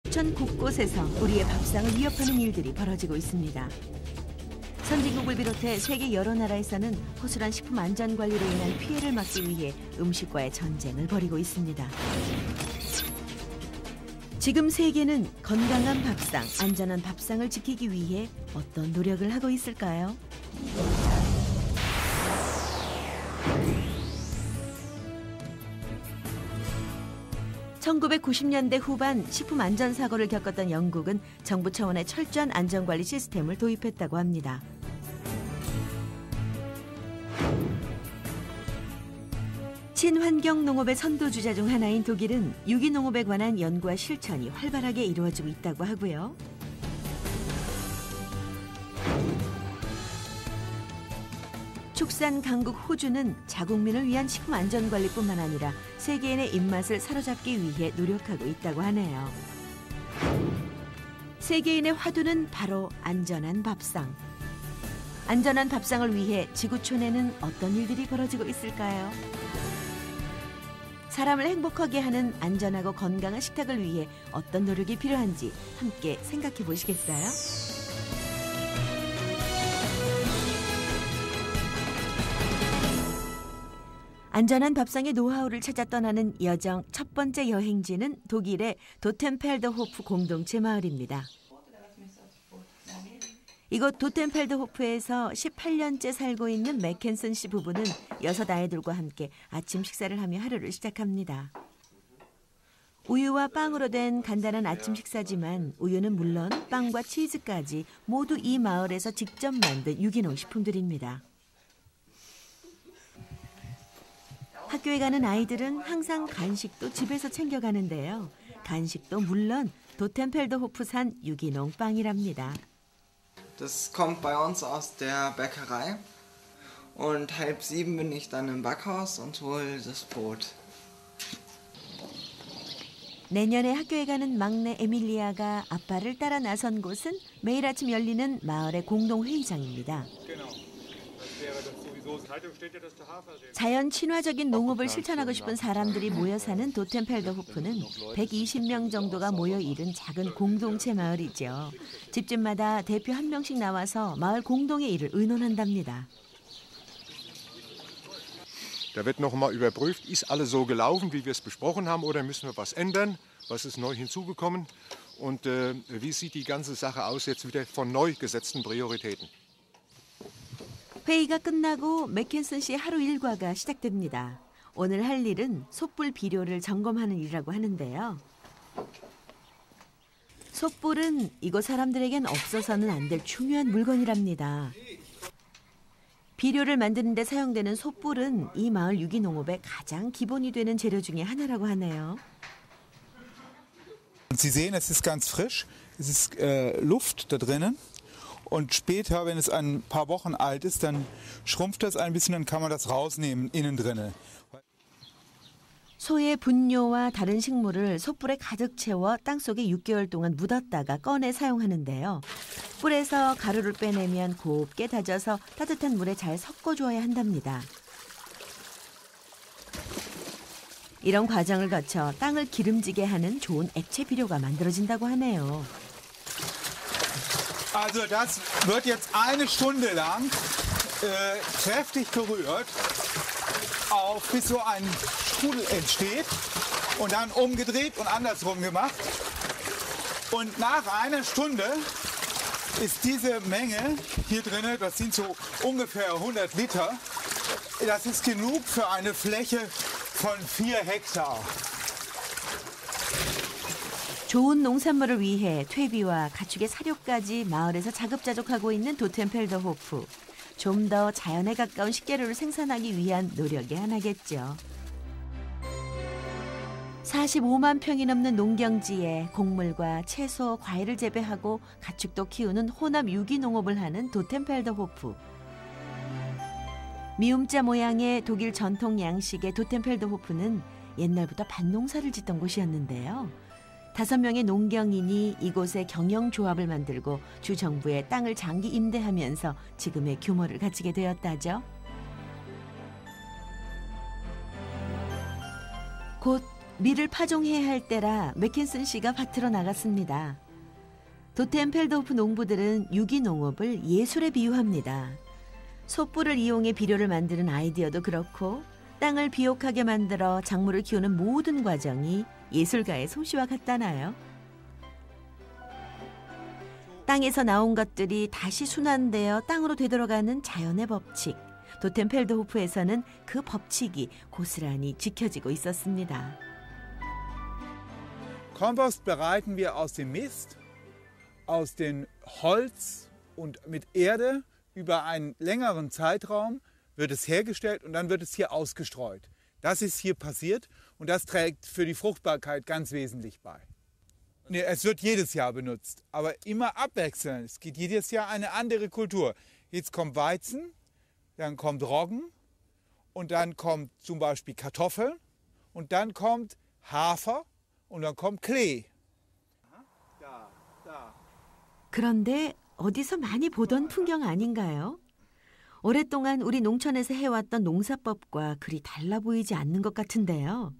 전 곳곳에서 우리의 밥상을 위협하는 일들이 벌어지고 있습니다. 선진국을 비롯해 세계 여러 나라에서는 허술한 식품 안전 관리로 인한 피해를 막기 위해 음식과의 전쟁을 벌이고 있습니다. 지금 세계는 건강한 밥상, 안전한 밥상을 지키기 위해 어떤 노력을 하고 있을까요? (1990년대) 후반 식품 안전 사고를 겪었던 영국은 정부 차원의 철저한 안전관리 시스템을 도입했다고 합니다. 친환경 농업의 선도주자 중 하나인 독일은 유기농업에 관한 연구와 실천이 활발하게 이루어지고 있다고 하고요. 축산 강국 호주는 자국민을 위한 식품 안전 관리뿐만 아니라 세계인의 입맛을 사로잡기 위해 노력하고 있다고 하네요. 세계인의 화두는 바로 안전한 밥상. 안전한 밥상을 위해 지구촌에는 어떤 일들이 벌어지고 있을까요? 사람을 행복하게 하는 안전하고 건강한 식탁을 위해 어떤 노력이 필요한지 함께 생각해 보시겠어요? 안전한 밥상의 노하우를 찾아 떠나는 여정 첫 번째 여행지는 독일의 도텐펠더호프 공동체 마을입니다. 이곳 도텐펠더호프에서 18년째 살고 있는 맥켄슨 씨 부부는 6 아이들과 함께 아침 식사를 하며 하루를 시작합니다. 우유와 빵으로 된 간단한 아침 식사지만 우유는 물론 빵과 치즈까지 모두 이 마을에서 직접 만든 유기농 식품들입니다. 학교에 가는 아이들은 항상 간식도 집에서 챙겨가는데요. 간식도 물론 도텐펠더호프산 유기농 빵이랍니다. Das kommt bei uns aus der Bäckerei und 6:30 bin ich dann im Backhaus und hole das Brot. 내년에 학교에 가는 막내 에밀리아가 아빠를 따라 나선 곳은 매일 아침 열리는 마을의 공동회의장입니다. 자연 친화적인 농업을 실천하고 싶은 사람들이 모여 사는 도텐펠더호프는 120명 정도가 모여 이룬 작은 공동체 마을이죠. 집집마다 대표 1명씩 나와서 마을 공동의 일을 의논한답니다. Da wird noch mal überprüft, ist alles so gelaufen, wie wir es besprochen haben, oder müssen wir was ändern? Was ist neu hinzugekommen? Und wie sieht die ganze Sache aus jetzt wieder von neu gesetzten Prioritäten? 회의가 끝나고 맥켄슨 씨의 하루 일과가 시작됩니다. 오늘 할 일은 솥불 비료를 점검하는 일이라고 하는데요. 솥불은 이곳 사람들에겐 없어서는 안 될 중요한 물건이랍니다. 비료를 만드는 데 사용되는 솥불은 이 마을 유기농업의 가장 기본이 되는 재료 중에 하나라고 하네요. Sie sehen, es ist ganz frisch. Es ist Luft da drinnen. Und später, wenn es ein paar Wochen alt ist, dann schrumpft das ein bisschen, dann kann man das rausnehmen innen drinnen. 소의 분뇨와 다른 식물을 솥불에 가득 채워 땅속에 6개월 동안 묻었다가 꺼내 사용하는데요. 뿔에서 가루를 빼내면 곱게 다져서 따뜻한 물에 잘 섞어줘야 한답니다. 이런 과정을 거쳐 땅을 기름지게 하는 좋은 액체 비료가 만들어진다고 하네요. Also das wird jetzt 1 Stunde lang kräftig gerührt, bis so ein Strudel entsteht und dann umgedreht und andersrum gemacht. Und nach 1 Stunde ist diese Menge hier drin, das sind so ungefähr 100 Liter, das ist genug für eine Fläche von 4 Hektar. 좋은 농산물을 위해 퇴비와 가축의 사료까지 마을에서 자급자족하고 있는 도텐펠더호프. 좀 더 자연에 가까운 식재료를 생산하기 위한 노력의 하나겠죠. 45만 평이 넘는 농경지에 곡물과 채소, 과일을 재배하고 가축도 키우는 혼합 유기농업을 하는 도텐펠더호프. 미음자 모양의 독일 전통 양식의 도텐펠더호프는 옛날부터 밭농사를 짓던 곳이었는데요. 5명의 농경인이 이곳에 경영조합을 만들고 주정부에 땅을 장기 임대하면서 지금의 규모를 갖추게 되었다죠. 곧 밀을 파종해야 할 때라 맥켄슨 씨가 밭으로 나갔습니다. 도텐펠드호프 농부들은 유기농업을 예술에 비유합니다. 솥불을 이용해 비료를 만드는 아이디어도 그렇고 땅을 비옥하게 만들어 작물을 키우는 모든 과정이 예술가의 솜씨와 같다나요? 땅에서 나온 것들이 다시 순환되어 땅으로 되돌아가는 자연의 법칙. 도텐펠드호프에서는 그 법칙이 고스란히 지켜지고 있었습니다. Kompost bereiten wir aus dem Mist, aus dem Holz und mit Erde über einen längeren Zeitraum wird es hergestellt und dann wird es hier ausgestreut. Das ist hier passiert und das trägt für die Fruchtbarkeit ganz wesentlich bei. Nee, es wird jedes Jahr benutzt, aber immer abwechselnd. Es gibt jedes Jahr eine andere Kultur. Jetzt kommt Weizen, dann kommt Roggen und dann kommt zum Beispiel Kartoffeln und dann kommt Hafer und dann kommt Klee. 그런데 어디서 많이 보던 풍경 아닌가요? 오랫동안 우리 농촌에서 해왔던 농사법과 그리 달라 보이지 않는 것 같은데요.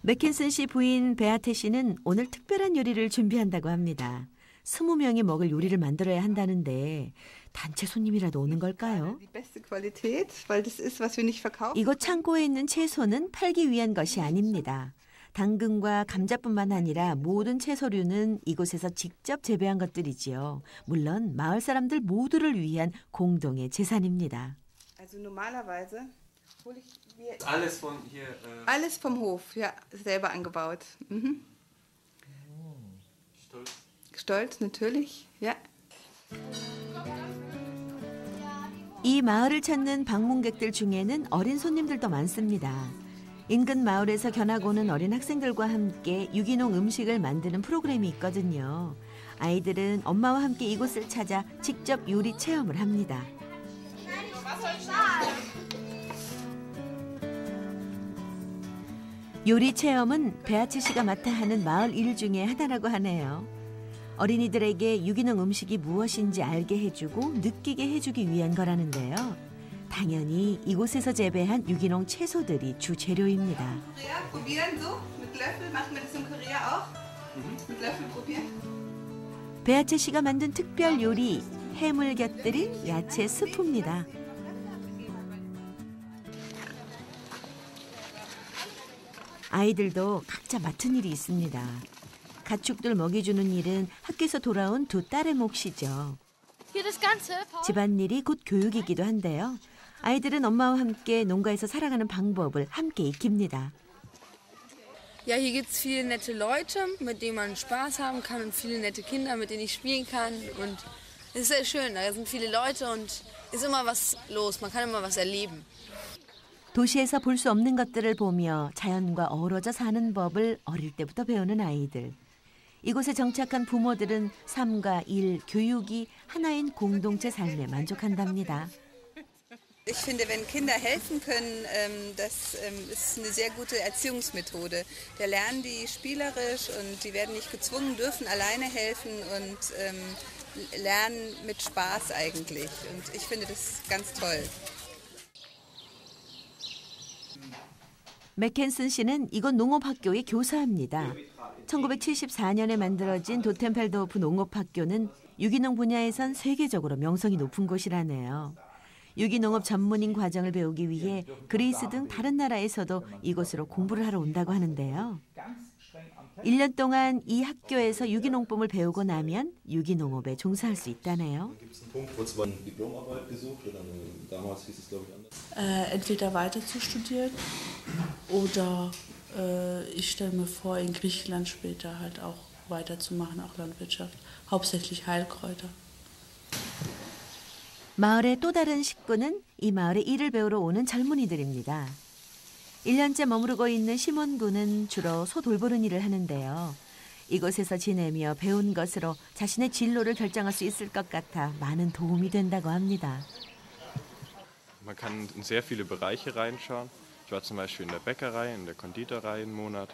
맥켄슨 씨 부인 베아테 씨는 오늘 특별한 요리를 준비한다고 합니다. 20명이 먹을 요리를 만들어야 한다는데 단체 손님이라도 오는 걸까요? 이곳 창고에 있는 채소는 팔기 위한 것이 아닙니다. 당근과 감자뿐만 아니라 모든 채소류는 이곳에서 직접 재배한 것들이지요. 물론 마을 사람들 모두를 위한 공동의 재산입니다. Alles von hier. Alles vom Hof, ja, selber angebaut. Mhm. Stolz. Stolz, natürlich, ja. 이 마을을 찾는 방문객들 중에는 어린 손님들도 많습니다. 인근 마을에서 견학 오는 어린 학생들과 함께 유기농 음식을 만드는 프로그램이 있거든요. 아이들은 엄마와 함께 이곳을 찾아 직접 요리 체험을 합니다. 요리 체험은 베아츠 씨가 맡아 하는 마을 일 중에 하나라고 하네요. 어린이들에게 유기농 음식이 무엇인지 알게 해주고 느끼게 해주기 위한 거라는데요. 당연히 이곳에서 재배한 유기농 채소들이 주 재료입니다. 베아츠 씨가 만든 특별 요리, 해물 곁들인 야채 스프입니다. 아이들도 각자 맡은 일이 있습니다. 가축들 먹이주는 일은 학교에서 돌아온 두 딸의 몫이죠. 집안일이 곧 교육이기도 한데요. 아이들은 엄마와 함께 농가에서 살아가는 방법을 함께 익힙니다. Ja, hier gibt es viele nette Leute, mit denen man Spaß haben kann und viele nette Kinder, mit denen ich spielen kann. Und es ist sehr schön, da sind viele Leute und ist immer was los, man kann immer was erleben. 도시에서 볼 수 없는 것들을 보며 자연과 어우러져 사는 법을 어릴 때부터 배우는 아이들. 이곳에 정착한 부모들은 삶과 일, 교육이 하나인 공동체 삶에 만족한답니다. Ich finde, wenn Kinder helfen können, das ist eine sehr gute Erziehungsmethode. Da lernen die spielerisch und die werden nicht gezwungen, dürfen alleine helfen und lernen mit Spaß eigentlich. Und ich finde das ganz toll. 맥켄슨 씨는 이곳 농업학교의 교사입니다. 1974년에 만들어진 도텐펠드호프 농업학교는 유기농 분야에선 세계적으로 명성이 높은 곳이라네요. 유기농업 전문인 과정을 배우기 위해 그리스 등 다른 나라에서도 이곳으로 공부를 하러 온다고 하는데요. 1년 동안 이 학교에서 유기농법을 배우고 나면 유기농업에 종사할 수 있다네요. Entweder weiter zu studieren oder ich stelle mir vor, in Griechenland später halt auch weiterzumachen, auch Landwirtschaft, hauptsächlich Heilkräuter. 마을의 또 다른 식구는 이 마을에 일을 배우러 오는 젊은이들입니다. 1년째 머무르고 있는 시몬 군은 주로 소 돌보는 일을 하는데요. 이곳에서 지내며 배운 것으로 자신의 진로를 결정할 수 있을 것 같아 많은 도움이 된다고 합니다. Man kann in sehr viele Bereiche reinschauen. Ich war zum Beispiel in der Bäckerei, in der Konditorei einen Monat.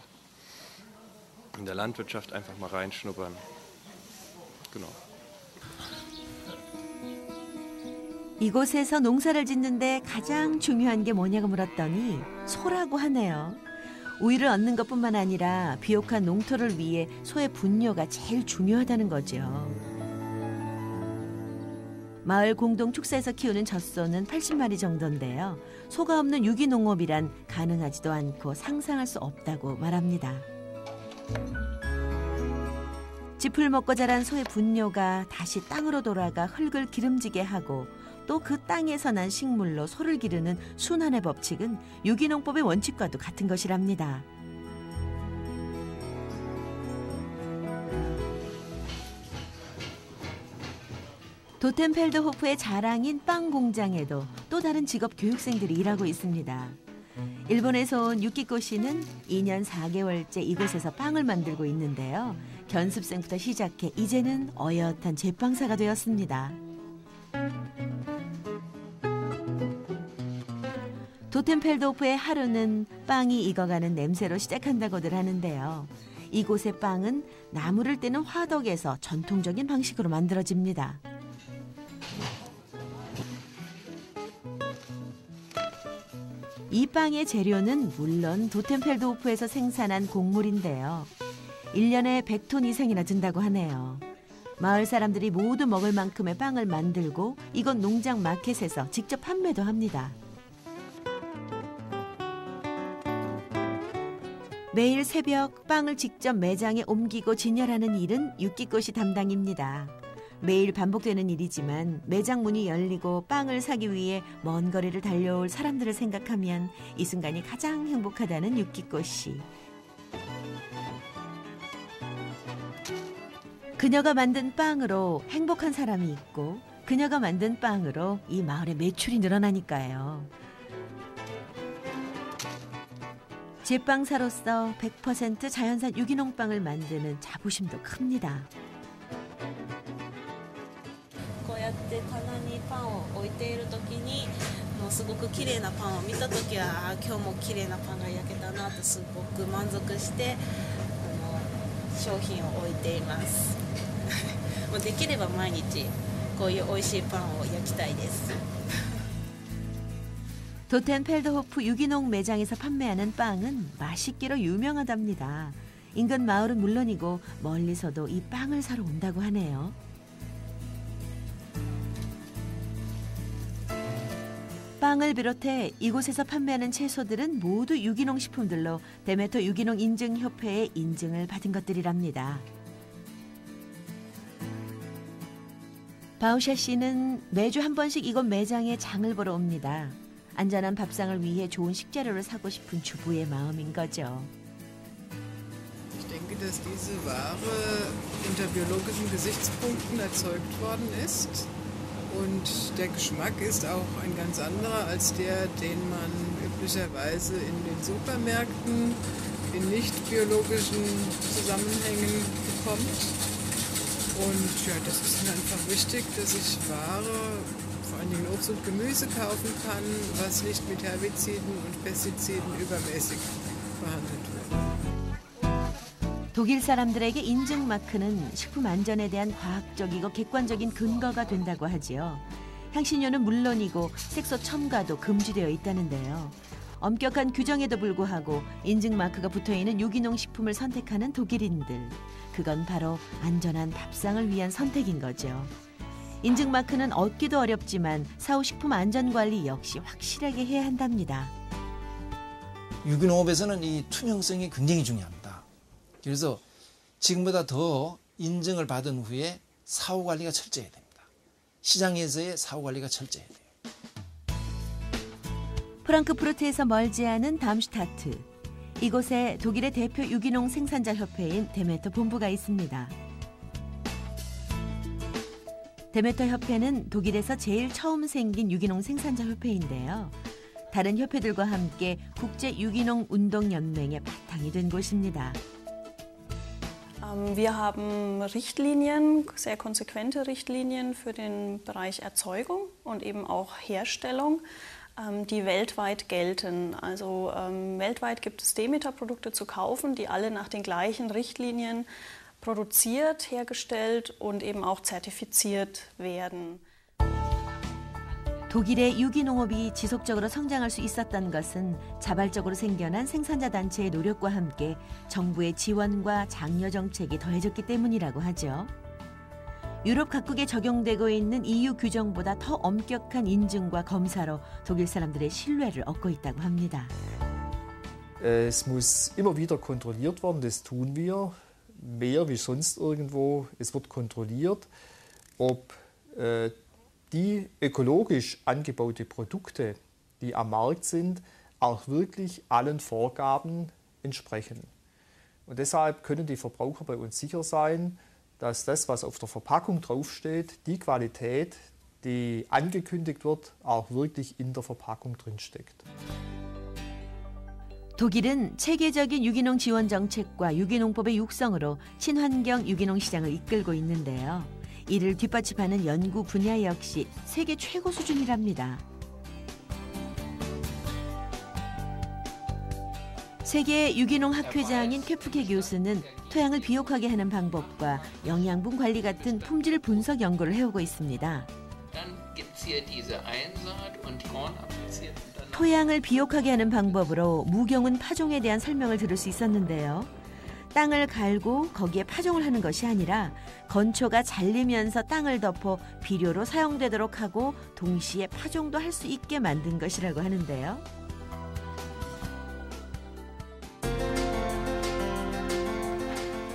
In der Landwirtschaft einfach mal reinschnuppern. Genau. 이곳에서 농사를 짓는데 가장 중요한 게 뭐냐고 물었더니 소라고 하네요. 우유를 얻는 것뿐만 아니라 비옥한 농토를 위해 소의 분뇨가 제일 중요하다는 거죠. 마을 공동 축사에서 키우는 젖소는 80마리 정도인데요. 소가 없는 유기농업이란 가능하지도 않고 상상할 수 없다고 말합니다. 짚을 먹고 자란 소의 분뇨가 다시 땅으로 돌아가 흙을 기름지게 하고 또 그 땅에서 난 식물로 소를 기르는 순환의 법칙은 유기농법의 원칙과도 같은 것이랍니다. 도텐펠드호프의 자랑인 빵 공장에도 또 다른 직업 교육생들이 일하고 있습니다. 일본에서 온 유키코 씨는 2년 4개월째 이곳에서 빵을 만들고 있는데요. 견습생부터 시작해 이제는 어엿한 제빵사가 되었습니다. 도텐펠드호프의 하루는 빵이 익어가는 냄새로 시작한다고들 하는데요. 이곳의 빵은 나무를 떼는 화덕에서 전통적인 방식으로 만들어집니다. 이 빵의 재료는 물론 도텐펠드호프에서 생산한 곡물인데요. 1년에 100톤 이상이나 든다고 하네요. 마을 사람들이 모두 먹을 만큼의 빵을 만들고 이곳 농장 마켓에서 직접 판매도 합니다. 매일 새벽 빵을 직접 매장에 옮기고 진열하는 일은 유키코시 담당입니다. 매일 반복되는 일이지만 매장 문이 열리고 빵을 사기 위해 먼 거리를 달려올 사람들을 생각하면 이 순간이 가장 행복하다는 유키코시. 그녀가 만든 빵으로 행복한 사람이 있고 그녀가 만든 빵으로 이 마을의 매출이 늘어나니까요. 제빵사로서 100% 자연산 유기농 빵을 만드는 자부심도 큽니다. こうやって棚にパンを置いている時にもうすごく綺麗なパンを見た時は今日も綺麗なパンが焼けたなとすごく満足して商品を置いています。もうできれば毎日こういう美味しいパンを焼きたいです。 도텐펠드호프 유기농 매장에서 판매하는 빵은 맛있기로 유명하답니다. 인근 마을은 물론이고 멀리서도 이 빵을 사러 온다고 하네요. 빵을 비롯해 이곳에서 판매하는 채소들은 모두 유기농 식품들로 데메터 유기농 인증협회의 인증을 받은 것들이랍니다. 바우샤 씨는 매주 한 번씩 이곳 매장에 장을 보러 옵니다. 안전한 밥상을 위해 좋은 식재료를 사고 싶은 주부의 마음인 거죠. Ich denke, dass diese Ware unter biologischen Gesichtspunkten erzeugt worden ist. Und der Geschmack ist auch ein ganz anderer als der, den man üblicherweise in den Supermärkten in nicht biologischen Zusammenhängen bekommt. Und ja, das ist mir einfach wichtig, dass ich Ware, vor allen Dingen Obst und Gemüse kaufen kann, was nicht mit Herbiziden und Pestiziden übermäßig behandelt wird. 독일 사람들에게 인증 마크는 식품 안전에 대한 과학적이고 객관적인 근거가 된다고 하지요. 향신료는 물론이고 색소 첨가도 금지되어 있다는데요. 엄격한 규정에도 불구하고 인증 마크가 붙어있는 유기농 식품을 선택하는 독일인들. 그건 바로 안전한 밥상을 위한 선택인 거죠. 인증 마크는 얻기도 어렵지만 사후 식품 안전 관리 역시 확실하게 해야 한답니다. 유기농업에서는 이 투명성이 굉장히 중요합니다. 그래서 지금보다 더 인증을 받은 후에 사후 관리가 철저해야 됩니다. 시장에서의 사후 관리가 철저해야 돼요. 프랑크푸르트에서 멀지 않은 담슈타트. 이곳에 독일의 대표 유기농 생산자 협회인 데메터 본부가 있습니다. 데메터 협회는 독일에서 제일 처음 생긴 유기농 생산자 협회인데요. 다른 협회들과 함께 국제 유기농 운동 연맹의 바탕이 된 곳입니다. Wir haben Richtlinien, sehr konsequente Richtlinien für den Bereich Erzeugung und eben auch Herstellung, die weltweit gelten. Also weltweit gibt es Demeter-Produkte zu kaufen, die alle nach den gleichen Richtlinien produziert, hergestellt und eben auch zertifiziert werden. 독일의 유기농업이 지속적으로 성장할 수 있었던 것은 자발적으로 생겨난 생산자 단체의 노력과 함께 정부의 지원과 장려 정책이 더해졌기 때문이라고 하죠. 유럽 각국에 적용되고 있는 EU 규정보다 더 엄격한 인증과 검사로 독일 사람들의 신뢰를 얻고 있다고 합니다. Es muss immer wieder kontrolliert werden, das tun wir, mehr wie sonst irgendwo. Es wird kontrolliert, ob die ökologisch angebaute Produkte, die am Markt sind, auch wirklich allen Vorgaben entsprechen. Und deshalb können die Verbraucher bei uns sicher sein, dass das, was auf der Verpackung draufsteht, die Qualität, die angekündigt wird, auch wirklich in der Verpackung drinsteckt. 독일은 체계적인 유기농 지원 정책과 유기농법의 육성으로 친환경 유기농 시장을 이끌고 있는데요. 이를 뒷받침하는 연구 분야 역시 세계 최고 수준이랍니다. 세계 유기농 학회장인 쾌프케 교수는 토양을 비옥하게 하는 방법과 영양분 관리 같은 품질 분석 연구를 해오고 있습니다. 토양을 비옥하게 하는 방법으로 무경운 파종에 대한 설명을 들을 수 있었는데요. 땅을 갈고 거기에 파종을 하는 것이 아니라 건초가 잘리면서 땅을 덮어 비료로 사용되도록 하고 동시에 파종도 할 수 있게 만든 것이라고 하는데요.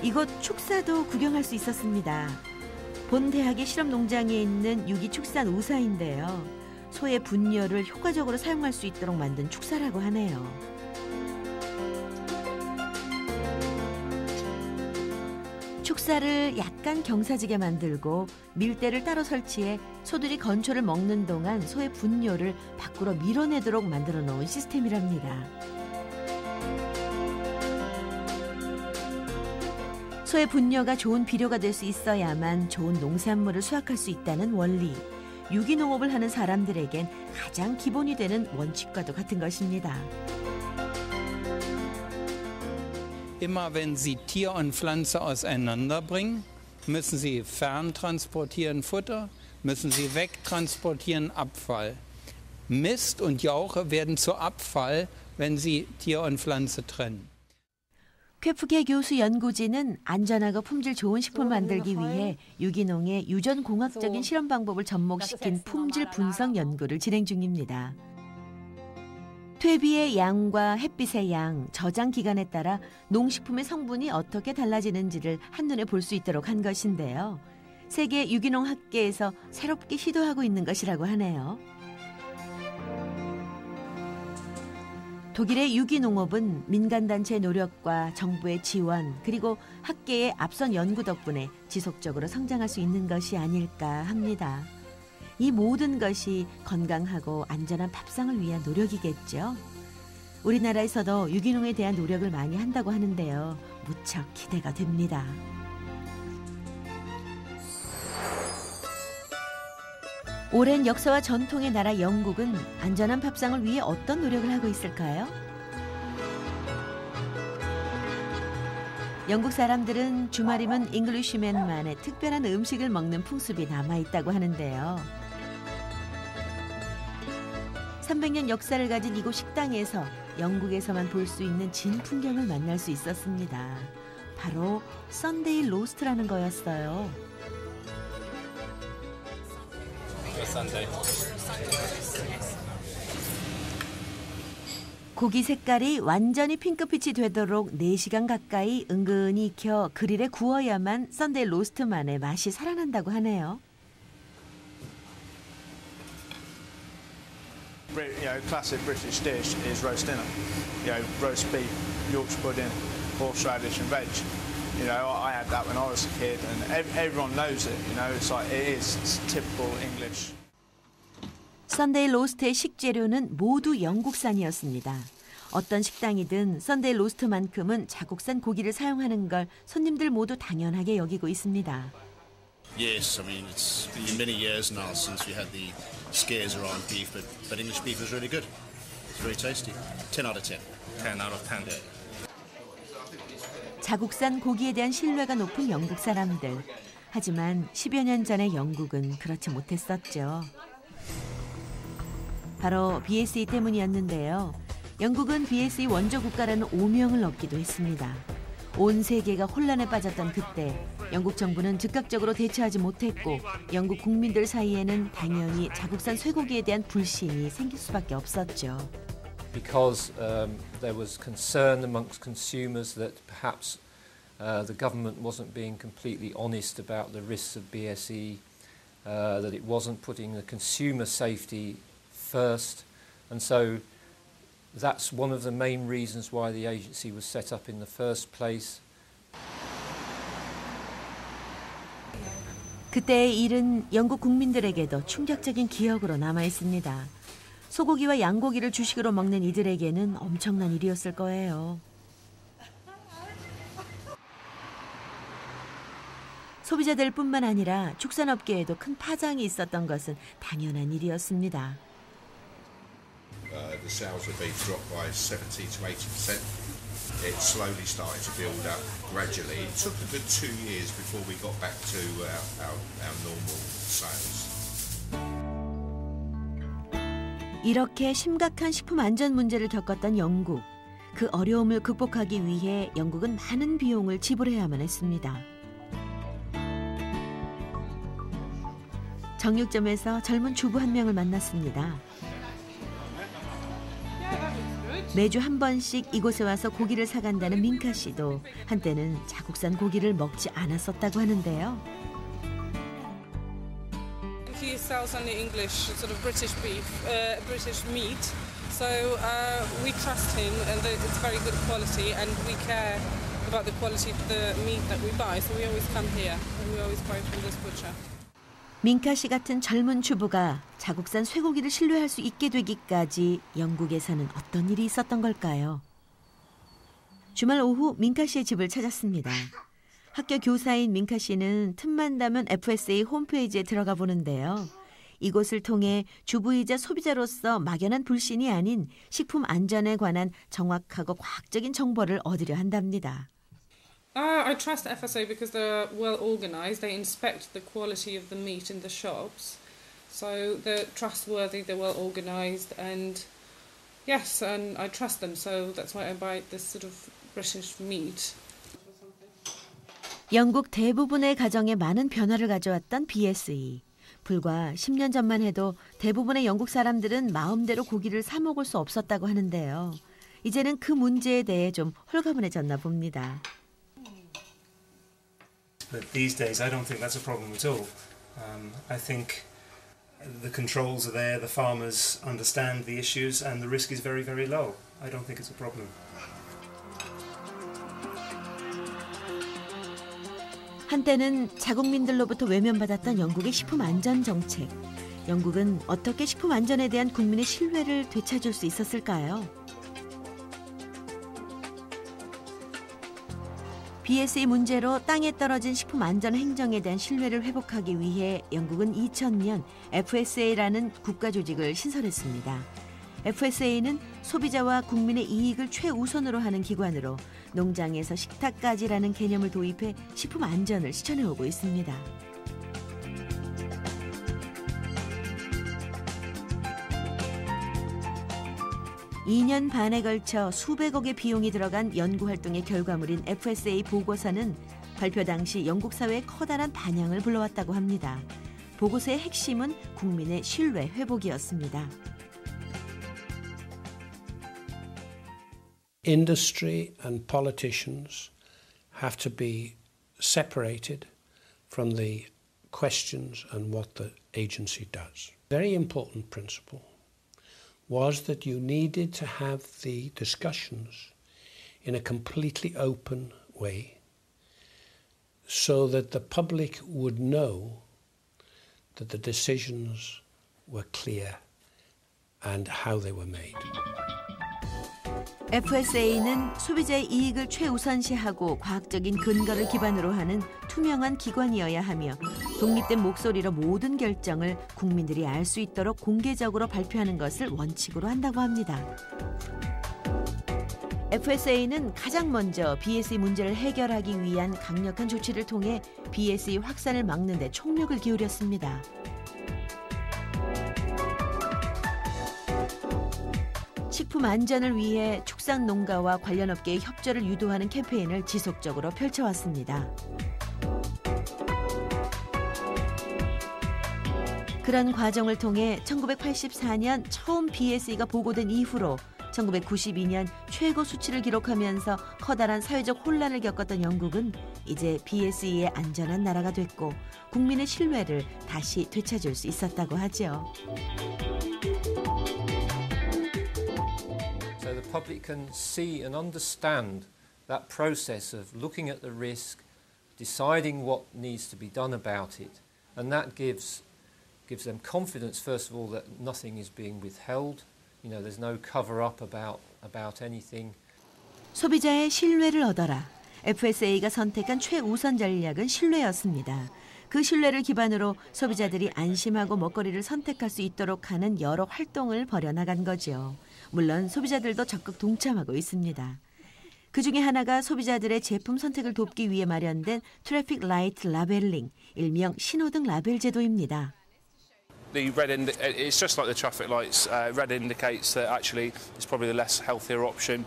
이곳 축사도 구경할 수 있었습니다. 본 대학의 실험 농장에 있는 유기축산 우사인데요. 소의 분뇨를 효과적으로 사용할 수 있도록 만든 축사라고 하네요. 축사를 약간 경사지게 만들고 밀대를 따로 설치해 소들이 건초를 먹는 동안 소의 분뇨를 밖으로 밀어내도록 만들어 놓은 시스템이랍니다. 소의 분뇨가 좋은 비료가 될 수 있어야만 좋은 농산물을 수확할 수 있다는 원리. 유기농업을 하는 사람들에겐 가장 기본이 되는 원칙과도 같은 것입니다. Immer wenn Sie Tier und Pflanze auseinanderbringen, müssen Sie ferntransportieren Futter, müssen Sie wegtransportieren Abfall. Mist und Jauche werden zu Abfall, wenn Sie Tier und Pflanze trennen. 쾌프케 교수 연구진은 안전하고 품질 좋은 식품 만들기 위해 유기농의 유전 공학적인 실험 방법을 접목시킨 품질 분석 연구를 진행 중입니다. 퇴비의 양과 햇빛의 양, 저장 기간에 따라 농식품의 성분이 어떻게 달라지는지를 한눈에 볼 수 있도록 한 것인데요. 세계 유기농 학계에서 새롭게 시도하고 있는 것이라고 하네요. 독일의 유기농업은 민간단체의 노력과 정부의 지원 그리고 학계의 앞선 연구 덕분에 지속적으로 성장할 수 있는 것이 아닐까 합니다. 이 모든 것이 건강하고 안전한 밥상을 위한 노력이겠죠. 우리나라에서도 유기농에 대한 노력을 많이 한다고 하는데요. 무척 기대가 됩니다. 오랜 역사와 전통의 나라 영국은 안전한 밥상을 위해 어떤 노력을 하고 있을까요? 영국 사람들은 주말이면 잉글리쉬맨만의 특별한 음식을 먹는 풍습이 남아있다고 하는데요. 300년 역사를 가진 이곳 식당에서 영국에서만 볼 수 있는 진풍경을 만날 수 있었습니다. 바로 썬데이 로스트라는 거였어요. 고기 색깔이 완전히 핑크빛이 되도록 4시간 가까이 은근히 익혀 그릴에 구워야만 썬데이 로스트만의 맛이 살아난다고 하네요. Classic British dish is roast dinner. Roast beef, Yorkshire pudding, horseradish and veg. I had that when I was a kid, and everyone knows it. It's typical English. 썬데이 로스트의 식재료는 모두 영국산이었습니다. 어떤 식당이든 썬데이 로스트만큼은 자국산 고기를 사용하는 걸 손님들 모두 당연하게 여기고 있습니다. Yes, I mean it's been many years now since we had the scares around beef, but English beef is really good. It's very tasty. 10 out of 10. 10 out of 10. Yeah. 자국산 고기에 대한 신뢰가 높은 영국 사람들. 하지만 10여 년 전의 영국은 그렇지 못했었죠. 바로 BSE 때문이었는데요. 영국은 BSE 원조 국가라는 오명을 얻기도 했습니다. 온 세계가 혼란에 빠졌던 그때 영국 정부는 즉각적으로 대처하지 못했고 영국 국민들 사이에는 당연히 자국산 쇠고기에 대한 불신이 생길 수밖에 없었죠. Because there was concern amongst consumers that perhaps the government wasn't being completely honest about the risks of BSE, that it wasn't putting the consumer safety first, and so that's one of the main reasons why the agency was set up in the first place. 그때의 일은 영국 국민들에게도 충격적인 기억으로 남아 있습니다. 소고기와 양고기를 주식으로 먹는 이들에게는 엄청난 일이었을 거예요. 소비자들뿐만 아니라 축산업계에도 큰 파장이 있었던 것은 당연한 일이었습니다. The sales of beef dropped by 70 to 80%. It slowly started to build up gradually. It took a good 2 years before we got back to our normal sales. 이렇게 심각한 식품 안전 문제를 겪었던 영국. 그 어려움을 극복하기 위해 영국은 많은 비용을 지불해야만 했습니다. 정육점에서 젊은 주부 한 명을 만났습니다. 매주 한 번씩 이곳에 와서 고기를 사간다는 민카 씨도 한때는 자국산 고기를 먹지 않았었다고 하는데요. He sells only English, sort of British beef, British meat. So we trust him, and it's very good quality, and we care about the quality of the meat that we buy. So we always come here, and we always buy from this butcher. 민카 씨 같은 젊은 주부가 자국산 쇠고기를 신뢰할 수 있게 되기까지 영국에서는 어떤 일이 있었던 걸까요? 주말 오후 민카 씨의 집을 찾았습니다. 학교 교사인 민카 씨는 틈만 나면 FSA 홈페이지에 들어가 보는데요. 이곳을 통해 주부이자 소비자로서 막연한 불신이 아닌 식품 안전에 관한 정확하고 과학적인 정보를 얻으려 한답니다. I trust FSA because they're well organized. They inspect the quality of the meat in the shops. So they're trustworthy, they're well organized, and yes, and I trust them. So that's why I buy this sort of British meat. 영국 대부분의 가정에 많은 변화를 가져왔던 BSE. 불과 10년 전만 해도 대부분의 영국 사람들은 마음대로 고기를 사 먹을 수 없었다고 하는데요. 이제는 그 문제에 대해 좀 홀가분해졌나 봅니다. But these days, I don't think that's a problem at all. I think the controls are there, the farmers understand the issues, and the risk is very, very low. I don't think it's a problem. 한때는 자국민들로부터 외면받았던 영국의 식품 안전 정책. 영국은 어떻게 식품 안전에 대한 국민의 신뢰를 되찾을 수 있었을까요? BSE 문제로 땅에 떨어진 식품 안전 행정에 대한 신뢰를 회복하기 위해 영국은 2000년 FSA라는 국가 조직을 신설했습니다. FSA는 소비자와 국민의 이익을 최우선으로 하는 기관으로 농장에서 식탁까지라는 개념을 도입해 식품 안전을 실천해오고 있습니다. (2년) 반에 걸쳐 수백억의 비용이 들어간 연구활동의 결과물인 FSA 보고서는 발표 당시 영국 사회에 커다란 반향을 불러왔다고 합니다. 보고서의 핵심은 국민의 신뢰 회복이었습니다. Industry and politicians have to be separated from the questions and what the agency does. Very important principle was that you needed to have the discussions in a completely open way so that the public would know that the decisions were clear and how they were made. FSA는 소비자의 이익을 최우선시하고 과학적인 근거를 기반으로 하는 투명한 기관이어야 하며 독립된 목소리로 모든 결정을 국민들이 알 수 있도록 공개적으로 발표하는 것을 원칙으로 한다고 합니다. FSA는 가장 먼저 BSE 문제를 해결하기 위한 강력한 조치를 통해 BSE 확산을 막는 데 총력을 기울였습니다. 식품 안전을 위해 축산 농가와 관련 업계의 협조를 유도하는 캠페인을 지속적으로 펼쳐왔습니다. 그런 과정을 통해 1984년 처음 BSE가 보고된 이후로 1992년 최고 수치를 기록하면서 커다란 사회적 혼란을 겪었던 영국은 이제 BSE의 안전한 나라가 됐고 국민의 신뢰를 다시 되찾을 수 있었다고 하죠. So the public can see and understand that process of looking at the risk, deciding what needs to be done about it, and that gives them confidence, first of all, that nothing is being withheld. You know, there's no cover-up about anything. 소비자의 신뢰를 얻어라. FSA가 선택한 최우선 전략은 신뢰였습니다. 그 신뢰를 기반으로 소비자들이 안심하고 먹거리를 선택할 수 있도록 하는 여러 활동을 벌여나간 거죠. 물론 소비자들도 적극 동참하고 있습니다. 그중에 하나가 소비자들의 제품 선택을 돕기 위해 마련된 트래픽 라이트 라벨링, 일명 신호등 라벨 제도입니다. The red it's just like the traffic lights. Red indicates that actually it's probably the less healthier option.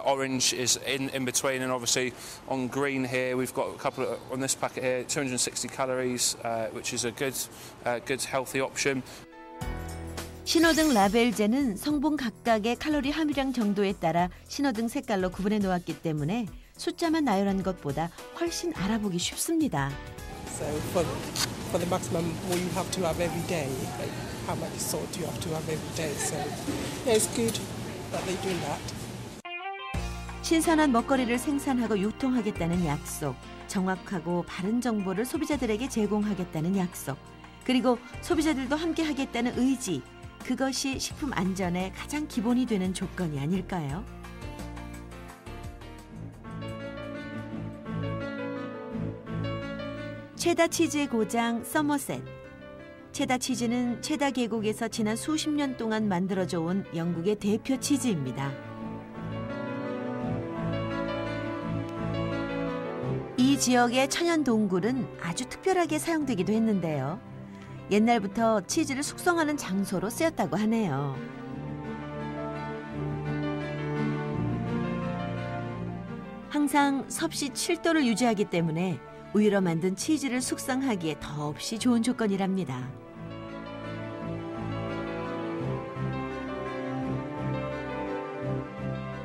Orange is in between, and obviously on green here we've got a couple of, on this packet here 260 calories, which is a good healthy option. 신호등 라벨제는 성분 각각의 칼로리 함유량 정도에 따라 신호등 색깔로 구분해 놓았기 때문에 숫자만 나열한 것보다 훨씬 알아보기 쉽습니다. So for the maximum what you have to have every day, like how much salt you have to have every day. So yeah, it's good that they're doing that. 신선한 먹거리를 생산하고 유통하겠다는 약속, 정확하고 바른 정보를 소비자들에게 제공하겠다는 약속, 그리고 소비자들도 함께 하겠다는 의지, 그것이 식품 안전의 가장 기본이 되는 조건이 아닐까요? 체다 치즈의 고장 서머셋. 체다 치즈는 체다 계곡에서 지난 수십 년 동안 만들어져 온 영국의 대표 치즈입니다. 이 지역의 천연 동굴은 아주 특별하게 사용되기도 했는데요. 옛날부터 치즈를 숙성하는 장소로 쓰였다고 하네요. 항상 섭씨 7도를 유지하기 때문에 우유로 만든 치즈를 숙성하기에 더없이 좋은 조건이랍니다.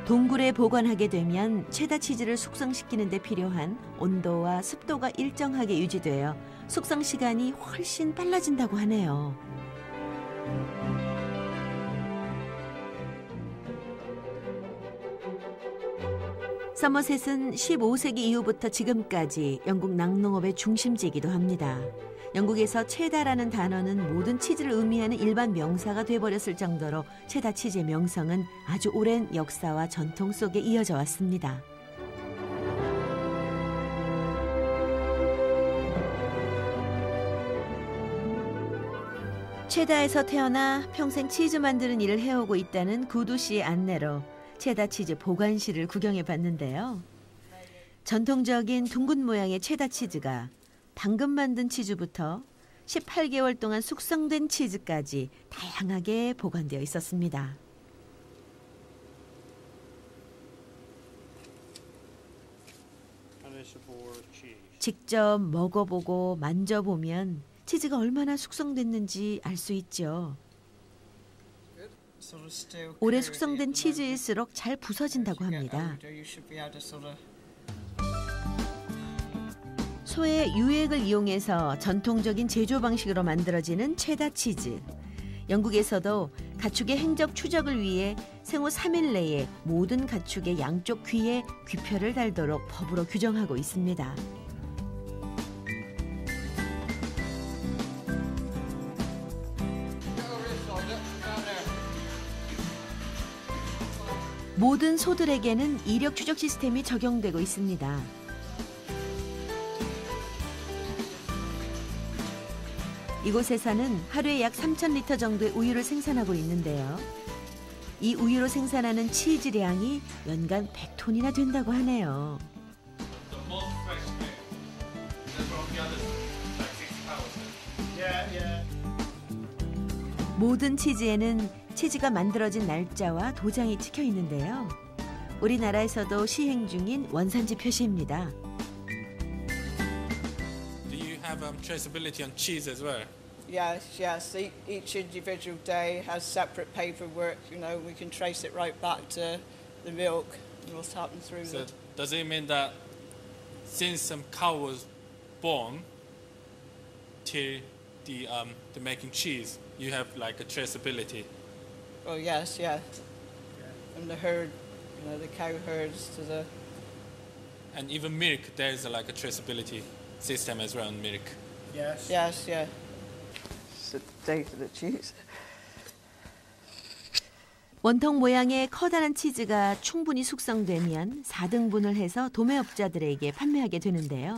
동굴에 보관하게 되면 체다 치즈를 숙성시키는 데 필요한 온도와 습도가 일정하게 유지되어 숙성 시간이 훨씬 빨라진다고 하네요. 서머셋은 15세기 이후부터 지금까지 영국 낙농업의 중심지이기도 합니다. 영국에서 체다라는 단어는 모든 치즈를 의미하는 일반 명사가 돼버렸을 정도로 체다 치즈의 명성은 아주 오랜 역사와 전통 속에 이어져 왔습니다. 체다에서 태어나 평생 치즈 만드는 일을 해오고 있다는 구두 씨의 안내로 체다 치즈 보관실을 구경해 봤는데요. 전통적인 둥근 모양의 체다 치즈가 방금 만든 치즈부터 18개월 동안 숙성된 치즈까지 다양하게 보관되어 있었습니다. 직접 먹어보고 만져보면 치즈가 얼마나 숙성됐는지 알 수 있죠. 오래 숙성된 치즈일수록 잘 부서진다고 합니다. 소의 유액을 이용해서 전통적인 제조 방식으로 만들어지는 체다 치즈. 영국에서도 가축의 행적 추적을 위해 생후 3일 내에 모든 가축의 양쪽 귀에 귀표를 달도록 법으로 규정하고 있습니다. 모든 소들에게는 이력 추적 시스템이 적용되고 있습니다. 이곳에서는 하루에 약 3,000리터 정도의 우유를 생산하고 있는데요. 이 우유로 생산하는 치즈량이 연간 100톤이나 된다고 하네요. 모든 치즈에는 치즈가 만들어진 날짜와 도장이 찍혀 있는데요. 우리나라에서도 시행 중인 원산지 표시입니다. Do you have traceability on cheese as well? Yes. Each individual day has separate paperwork. You know, we can trace it right back to the milk and what's happened through So the. does it mean that since some cow was born till the making cheese, you have like a traceability? Oh yes, yeah. From the herd, you know, the cow herds to the. And even milk, there's like a traceability system as well in milk. Yes, yeah. It's the date of the cheese. 원통 모양의 커다란 치즈가 충분히 숙성되면 4등분을 해서 도매업자들에게 판매하게 되는데요.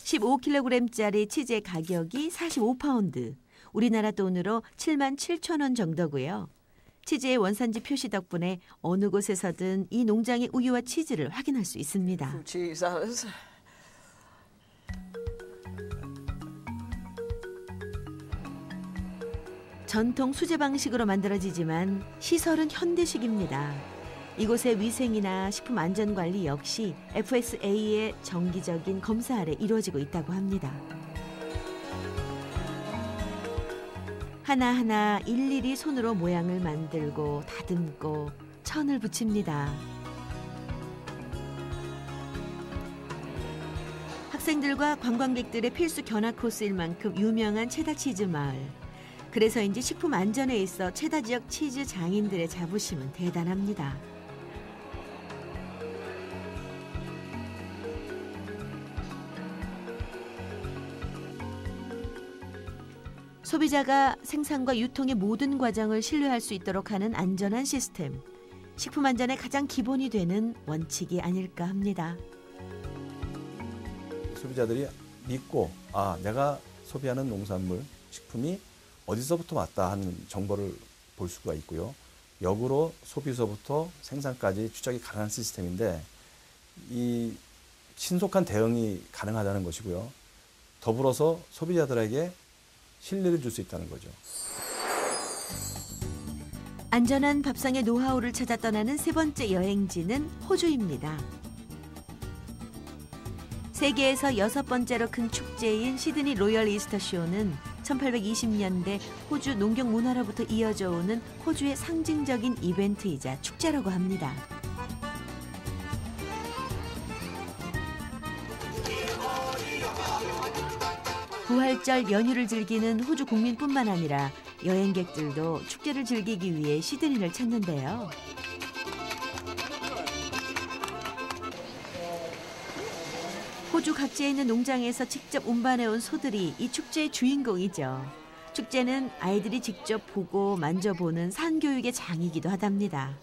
15kg짜리 치즈의 가격이 45파운드, 우리나라 돈으로 77,000원 정도고요. 치즈의 원산지 표시 덕분에 어느 곳에서든 이 농장의 우유와 치즈를 확인할 수 있습니다. 전통 수제 방식으로 만들어지지만 시설은 현대식입니다. 이곳의 위생이나 식품 안전관리 역시 FSA의 정기적인 검사 아래 이루어지고 있다고 합니다. 하나하나 일일이 손으로 모양을 만들고 다듬고 천을 붙입니다. 학생들과 관광객들의 필수 견학 코스일 만큼 유명한 체다 치즈 마을. 그래서인지 식품 안전에 있어 체다 지역 치즈 장인들의 자부심은 대단합니다. 소비자가 생산과 유통의 모든 과정을 신뢰할 수 있도록 하는 안전한 시스템. 식품 안전의 가장 기본이 되는 원칙이 아닐까 합니다. 소비자들이 믿고 내가 소비하는 농산물, 식품이 어디서부터 왔다 하는 정보를 볼 수가 있고요. 역으로 소비서부터 생산까지 추적이 가능한 시스템인데 이 신속한 대응이 가능하다는 것이고요. 더불어서 소비자들에게 신뢰를 줄 수 있다는 거죠. 안전한 밥상의 노하우를 찾아 떠나는 세 번째 여행지는 호주입니다. 세계에서 6번째로 큰 축제인 시드니 로열 이스터 쇼는 1820년대 호주 농경 문화로부터 이어져 오는 호주의 상징적인 이벤트이자 축제라고 합니다. 부활절 연휴를 즐기는 호주 국민뿐만 아니라 여행객들도 축제를 즐기기 위해 시드니를 찾는데요. 호주 각지에 있는 농장에서 직접 운반해온 소들이 이 축제의 주인공이죠. 축제는 아이들이 직접 보고 만져보는 산교육의 장이기도 하답니다.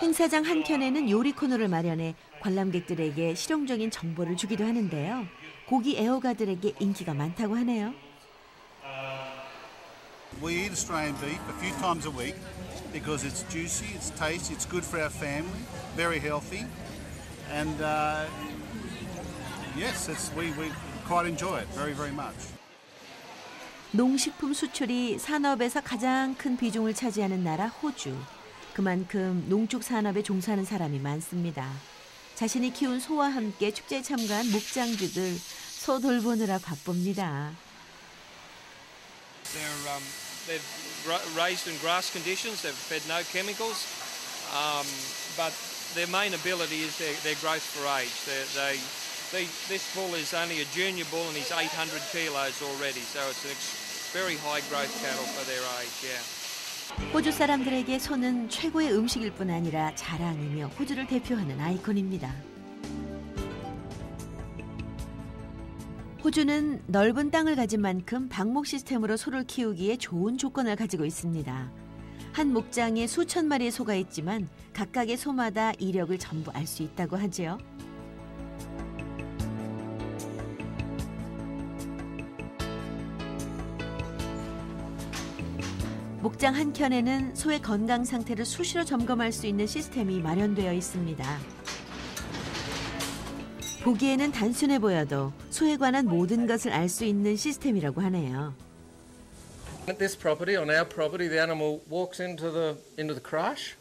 행사장 한켠에는 요리 코너를 마련해 관람객들에게 실용적인 정보를 주기도 하는데요. 고기 애호가들에게 인기가 많다고 하네요. We eat Australian beef a few times a week because it's juicy, it's tasty, it's good for our family, very healthy, and yes, we quite enjoy it very, very much. 농식품 수출이 산업에서 가장 큰 비중을 차지하는 나라 호주. 그만큼 농축 산업에 종사하는 사람이 많습니다. 자신이 키운 소와 함께 축제에 참가한 목장주들 소 돌보느라 바쁩니다. They've raised in grass conditions. They've fed no chemicals, but their main ability is their growth for age. This bull is only a junior bull and he's 800 kilos already, so it's a very high growth cattle for their age. Yeah. 호주 사람들에게 소는 최고의 음식일 뿐 아니라 자랑이며 호주를 대표하는 아이콘입니다. 호주는 넓은 땅을 가진 만큼 방목 시스템으로 소를 키우기에 좋은 조건을 가지고 있습니다. 한 목장에 수천 마리의 소가 있지만 각각의 소마다 이력을 전부 알 수 있다고 하지요. 목장 한켠에는 소의 건강 상태를 수시로 점검할 수 있는 시스템이 마련되어 있습니다. 보기에는 단순해 보여도 소에 관한 모든 것을 알 수 있는 시스템이라고 하네요. At this property, on our property, the animal walks into the crash.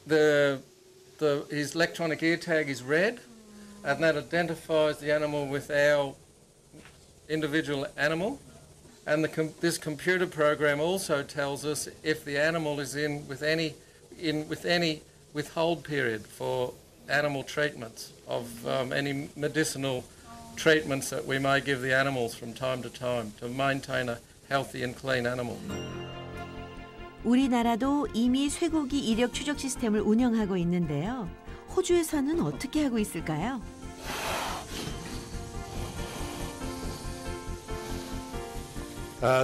His electronic ear tag is red, and that identifies the animal with our individual animal. And this computer program also tells us if the animal is with any withhold period for animal treatments of any medicinal treatments that we may give the animals from time to maintain a healthy and clean animal. 우리나라도 이미 쇠고기 이력 추적 시스템을 운영하고 있는데요. 호주에서는 어떻게 하고 있을까요?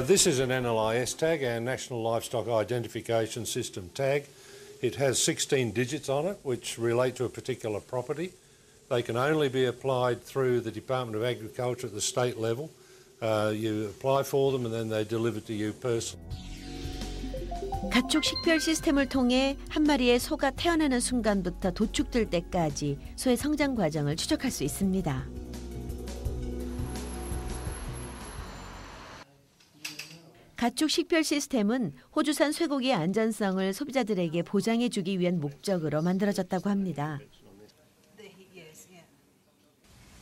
This is an NLIS tag, our National Livestock Identification System tag. It has 16 digits on it which relate to a particular property. They can only be applied through the Department of Agriculture at the state level. You apply for them and then they deliver to you personally. 가축 식별 시스템을 통해 한 마리의 소가 태어나는 순간부터 도축될 때까지 소의 성장 과정을 추적할 수 있습니다. 가축 식별 시스템은 호주산 쇠고기의 안전성을 소비자들에게 보장해주기 위한 목적으로 만들어졌다고 합니다.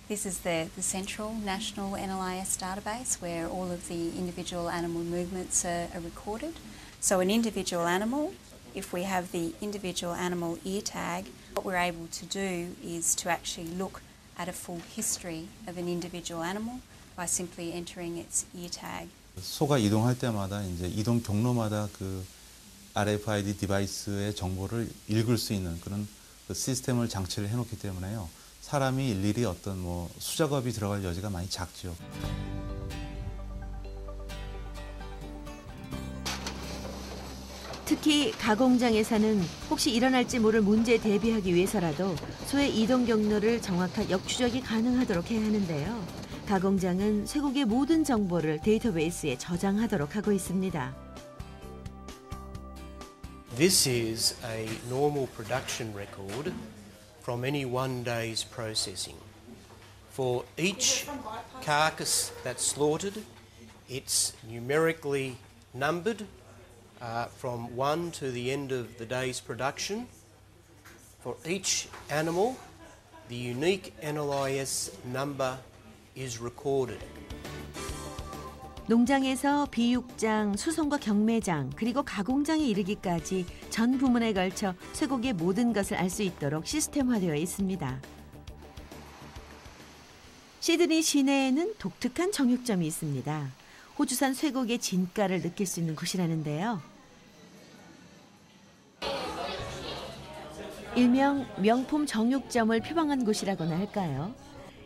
This is the central national NLIS database where all of the individual animal movements are recorded. So an individual animal, if we have the individual animal ear tag, what we're able to do is to actually look at a full history of an individual animal by simply entering its ear tag. 소가 이동할 때마다 이제 이동 경로마다 그 RFID 디바이스의 정보를 읽을 수 있는 그런 그 시스템을 장치를 해놓기 때문에요. 사람이 일일이 어떤 수작업이 들어갈 여지가 많이 작죠. 특히 가공장에서는 혹시 일어날지 모를 문제에 대비하기 위해서라도 소의 이동 경로를 정확한 역추적이 가능하도록 해야 하는데요. 가공장은 쇠고기의 모든 정보를 데이터베이스에 저장하도록 하고 있습니다. This is a normal production record from any one day's processing. For each carcass that's slaughtered, it's numerically numbered from 1 to the end of the day's production. For each animal, the unique NLIS number is recorded. 농장에서 비육장, 수송과 경매장, 그리고 가공장에 이르기까지 전 부문에 걸쳐 쇠고기의 모든 것을 알 수 있도록 시스템화되어 있습니다. 시드니 시내에는 독특한 정육점이 있습니다. 호주산 쇠고기의 진가를 느낄 수 있는 곳이라는데요. 일명 명품 정육점을 표방한 곳이라고나 할까요?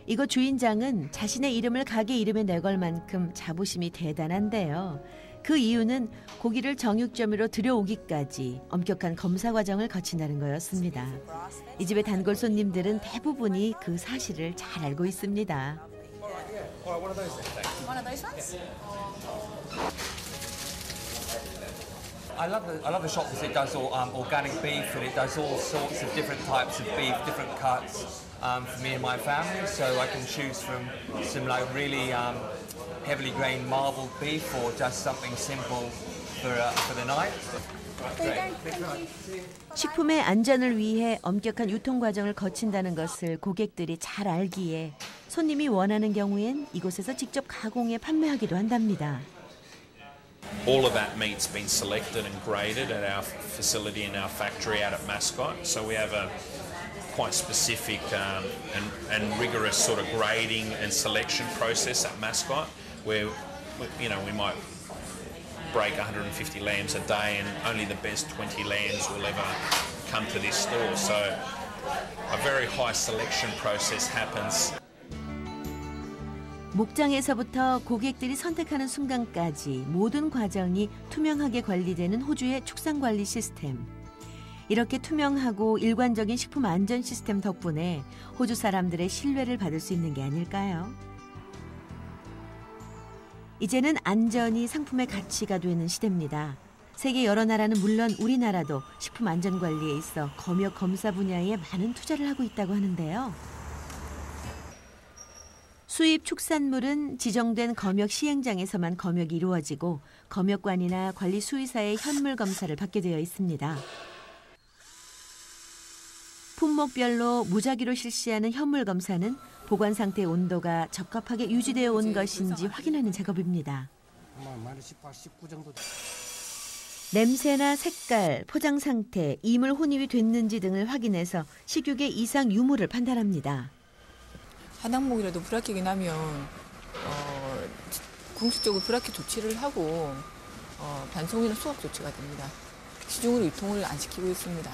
이곳 주인장은 자신의 이름을 가게 이름에 내걸 만큼 자부심이 대단한데요. 그 이유는 고기를 정육점으로 들여오기까지 엄격한 검사 과정을 거친다는 거였습니다. 이 집의 단골 손님들은 대부분이 그 사실을 잘 알고 있습니다. I love the shop because it does all organic beef and it does all sorts of different types of beef, different cuts for me and my family. So I can choose from some like really heavily grained marbled beef or just something simple for the night. 식품의 안전을 위해 엄격한 유통 과정을 거친다는 것을 고객들이 잘 알기에 손님이 원하는 경우엔 이곳에서 직접 가공해 판매하기도 한답니다. All of that meat's been selected and graded at our facility in our factory out at Mascot. So we have a quite specific and rigorous sort of grading and selection process at Mascot, where we might break 150 lambs a day, and only the best 20 lambs will ever come to this store. So a very high selection process happens. 목장에서부터 고객들이 선택하는 순간까지 모든 과정이 투명하게 관리되는 호주의 축산관리 시스템. 이렇게 투명하고 일관적인 식품 안전 시스템 덕분에 호주 사람들의 신뢰를 받을 수 있는 게 아닐까요? 이제는 안전이 상품의 가치가 되는 시대입니다. 세계 여러 나라는 물론 우리나라도 식품 안전 관리에 있어 검역 검사 분야에 많은 투자를 하고 있다고 하는데요. 수입 축산물은 지정된 검역 시행장에서만 검역이 이루어지고 검역관이나 관리 수의사의 현물 검사를 받게 되어 있습니다. 품목별로 무작위로 실시하는 현물 검사는 보관 상태의 온도가 적합하게 유지되어 온 것인지 확인하는 작업입니다. 냄새나 색깔, 포장 상태, 이물 혼입이 됐는지 등을 확인해서 식육의 이상 유무를 판단합니다. 한 항목이라도 불합격이 나면 공식적으로 불합격 조치를 하고 반송이나 수업 조치가 됩니다. 시중으로 유통을 안 시키고 있습니다.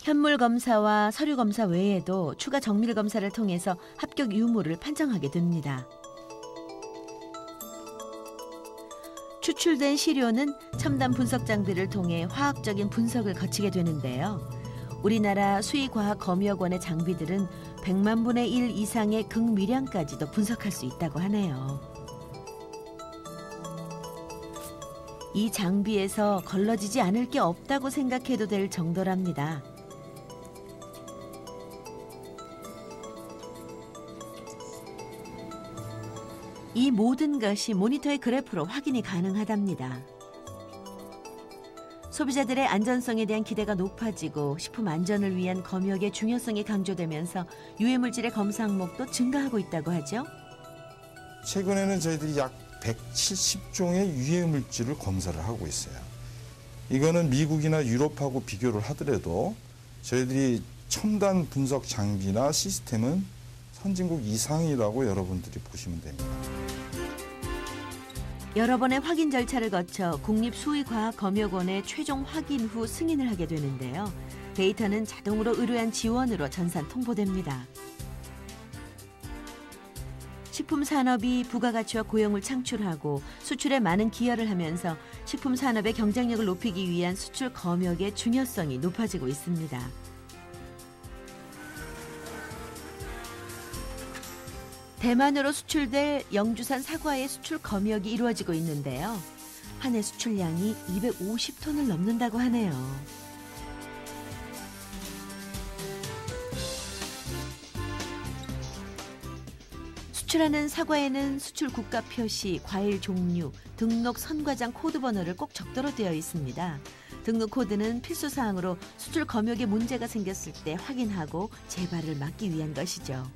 현물 검사와 서류 검사 외에도 추가 정밀 검사를 통해서 합격 유무를 판정하게 됩니다. 추출된 시료는 첨단 분석 장비를 통해 화학적인 분석을 거치게 되는데요. 우리나라 수의과학검역원의 장비들은 100만 분의 1 이상의 극미량까지도 분석할 수 있다고 하네요. 이 장비에서 걸러지지 않을 게 없다고 생각해도 될 정도랍니다. 이 모든 것이 모니터의 그래프로 확인이 가능하답니다. 소비자들의 안전성에 대한 기대가 높아지고 식품 안전을 위한 검역의 중요성이 강조되면서 유해물질의 검사 항목도 증가하고 있다고 하죠. 최근에는 저희들이 약 170종의 유해물질을 검사를 하고 있어요. 이거는 미국이나 유럽하고 비교를 하더라도 저희들이 첨단 분석 장비나 시스템은 선진국 이상이라고 여러분들이 보시면 됩니다. 여러 번의 확인 절차를 거쳐 국립수의과학검역원에 최종 확인 후 승인을 하게 되는데요. 데이터는 자동으로 의료원 지원으로 전산 통보됩니다. 식품 산업이 부가가치와 고용을 창출하고 수출에 많은 기여를 하면서 식품 산업의 경쟁력을 높이기 위한 수출 검역의 중요성이 높아지고 있습니다. 대만으로 수출될 영주산 사과의 수출 검역이 이루어지고 있는데요. 한 해 수출량이 250톤을 넘는다고 하네요. 수출하는 사과에는 수출 국가 표시, 과일 종류, 등록 선과장 코드 번호를 꼭 적도록 되어 있습니다. 등록 코드는 필수 사항으로 수출 검역에 문제가 생겼을 때 확인하고 재발을 막기 위한 것이죠.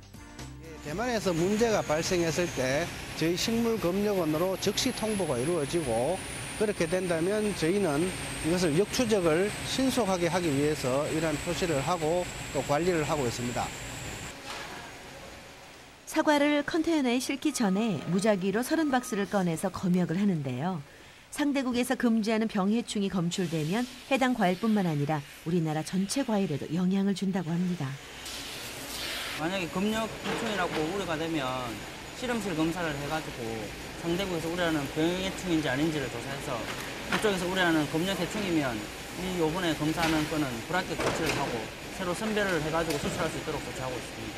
대만에서 문제가 발생했을 때 저희 식물검역원으로 즉시 통보가 이루어지고 그렇게 된다면 저희는 이것을 역추적을 신속하게 하기 위해서 이러한 표시를 하고 또 관리를 하고 있습니다. 사과를 컨테이너에 싣기 전에 무작위로 30박스를 꺼내서 검역을 하는데요. 상대국에서 금지하는 병해충이 검출되면 해당 과일뿐만 아니라 우리나라 전체 과일에도 영향을 준다고 합니다. 만약에 검역 해충이라고 우려가 되면 실험실 검사를 해가지고 상대국에서 우려하는 병해충인지 아닌지를 조사해서 그쪽에서 우려하는 검역 해충이면 이번에 검사하는 거는 불합격 조치를 하고 새로 선별을 해가지고 수출할 수 있도록 조치하고 있습니다.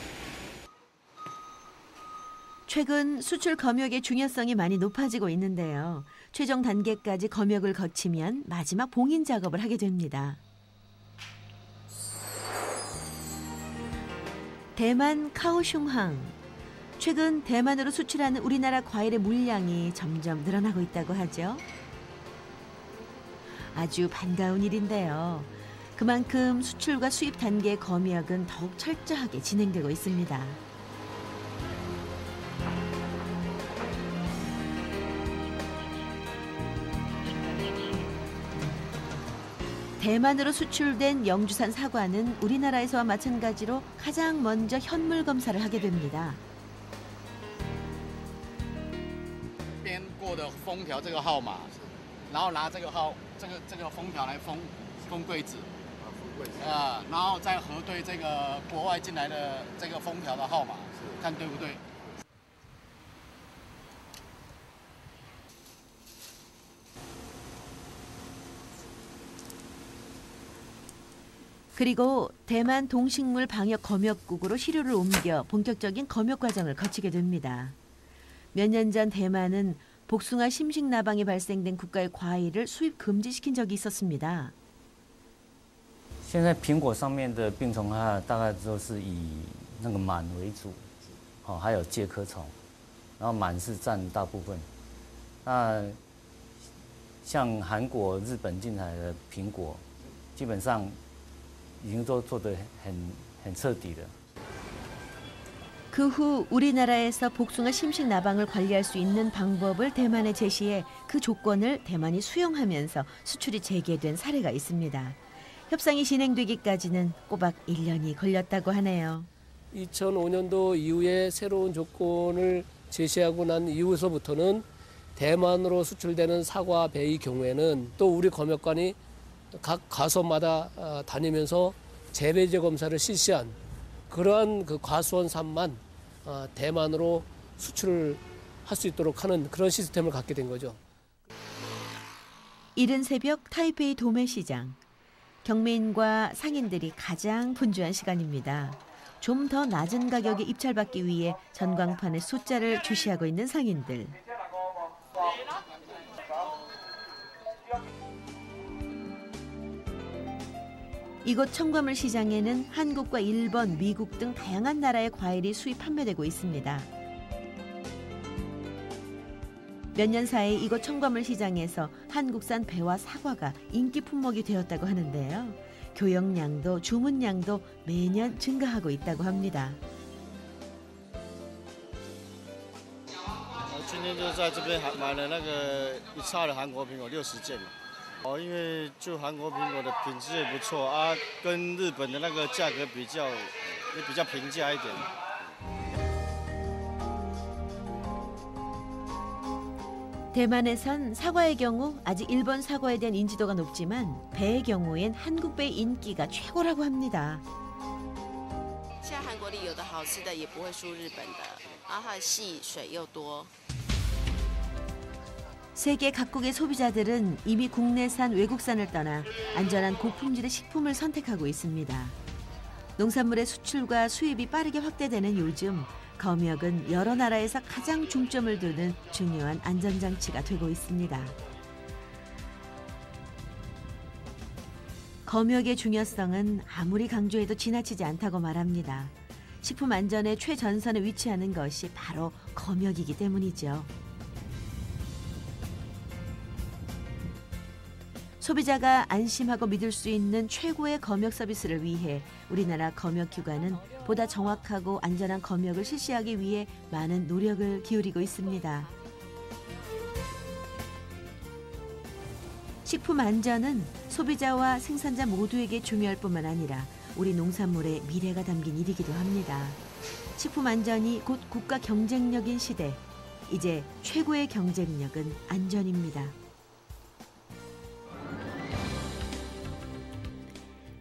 최근 수출 검역의 중요성이 많이 높아지고 있는데요. 최종 단계까지 검역을 거치면 마지막 봉인 작업을 하게 됩니다. 대만 카오슝항. 최근 대만으로 수출하는 우리나라 과일의 물량이 점점 늘어나고 있다고 하죠. 아주 반가운 일인데요. 그만큼 수출과 수입 단계의 검역은 더욱 철저하게 진행되고 있습니다. 대만으로 수출된 영주산 사과는 우리나라에서와 마찬가지로 가장 먼저 현물 검사를 하게 됩니다. 编过的封条这个号码，然后拿这个号这个封条来封柜子，然后再核对这个国外进来的这个封条的号码，看对不对。 그리고 대만 동식물 방역 검역국으로 시료를 옮겨 본격적인 검역 과정을 거치게 됩니다. 몇 년 전 대만은 복숭아 심식 나방이 발생된 국가의 과일을 수입 금지시킨 적이 있었습니다. 现在苹果上面的病虫害大概都是以那个螨为主，还有介壳虫，然后螨是占大部分。那像韩国、日本进来的苹果，基本上已经都做得很彻底了。 그 후 우리나라에서 복숭아 심식 나방을 관리할 수 있는 방법을 대만에 제시해 그 조건을 대만이 수용하면서 수출이 재개된 사례가 있습니다. 협상이 진행되기까지는 꼬박 1년이 걸렸다고 하네요. 2005년도 이후에 새로운 조건을 제시하고 난 이후서부터는 대만으로 수출되는 사과, 배의 경우에는 또 우리 검역관이 각 과수원마다 다니면서 재배제 검사를 실시한 그러한 그 과수원산만 대만으로 수출을 할 수 있도록 하는 그런 시스템을 갖게 된 거죠. 이른 새벽 타이페이 도매시장. 경매인과 상인들이 가장 분주한 시간입니다. 좀 더 낮은 가격에 입찰받기 위해 전광판의 숫자를 주시하고 있는 상인들. 이곳 청과물 시장에는 한국과 일본, 미국 등 다양한 나라의 과일이 수입 판매되고 있습니다. 몇 년 사이 이곳 청과물 시장에서 한국산 배와 사과가 인기 품목이 되었다고 하는데요. 교역량도 주문량도 매년 증가하고 있다고 합니다. 今天就在这边买了那个一叉的韩国苹果60件。 因为就韩国苹果的品质也不错啊，跟日本的那个价格比较，也比较平价一点。 대만에선 사과의 경우 아직 일본 사과에 대한 인지도가 높지만 배의 경우엔 한국 배의 인기가 최고라고 합니다. 现在韩国里有的好吃的也不会输日本的，然后它的细水又多。 세계 각국의 소비자들은 이미 국내산, 외국산을 떠나 안전한 고품질의 식품을 선택하고 있습니다. 농산물의 수출과 수입이 빠르게 확대되는 요즘 검역은 여러 나라에서 가장 중점을 두는 중요한 안전장치가 되고 있습니다. 검역의 중요성은 아무리 강조해도 지나치지 않다고 말합니다. 식품 안전의 최전선에 위치하는 것이 바로 검역이기 때문이죠. 소비자가 안심하고 믿을 수 있는 최고의 검역 서비스를 위해 우리나라 검역기관은 보다 정확하고 안전한 검역을 실시하기 위해 많은 노력을 기울이고 있습니다. 식품 안전은 소비자와 생산자 모두에게 중요할 뿐만 아니라 우리 농산물의 미래가 담긴 일이기도 합니다. 식품 안전이 곧 국가 경쟁력인 시대. 이제 최고의 경쟁력은 안전입니다.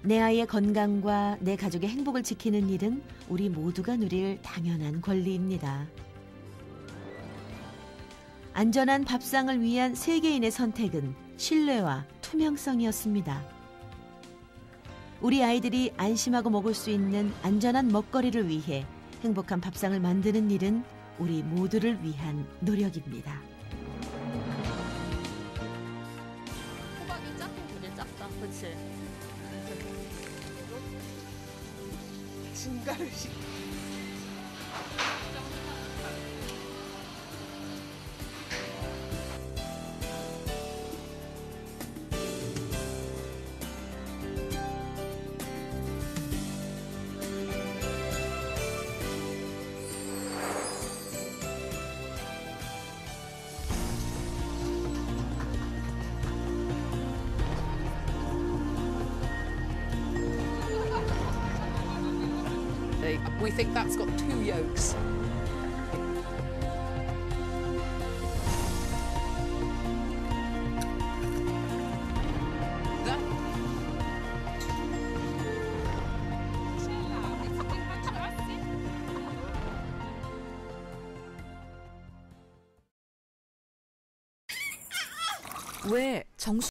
내 아이의 건강과 내 가족의 행복을 지키는 일은 우리 모두가 누릴 당연한 권리입니다. 안전한 밥상을 위한 세계인의 선택은 신뢰와 투명성이었습니다. 우리 아이들이 안심하고 먹을 수 있는 안전한 먹거리를 위해 행복한 밥상을 만드는 일은 우리 모두를 위한 노력입니다. 호박이 작고 되게 작다, 그렇지? 진가르식. We think that's got 2 yolks. 왜 정수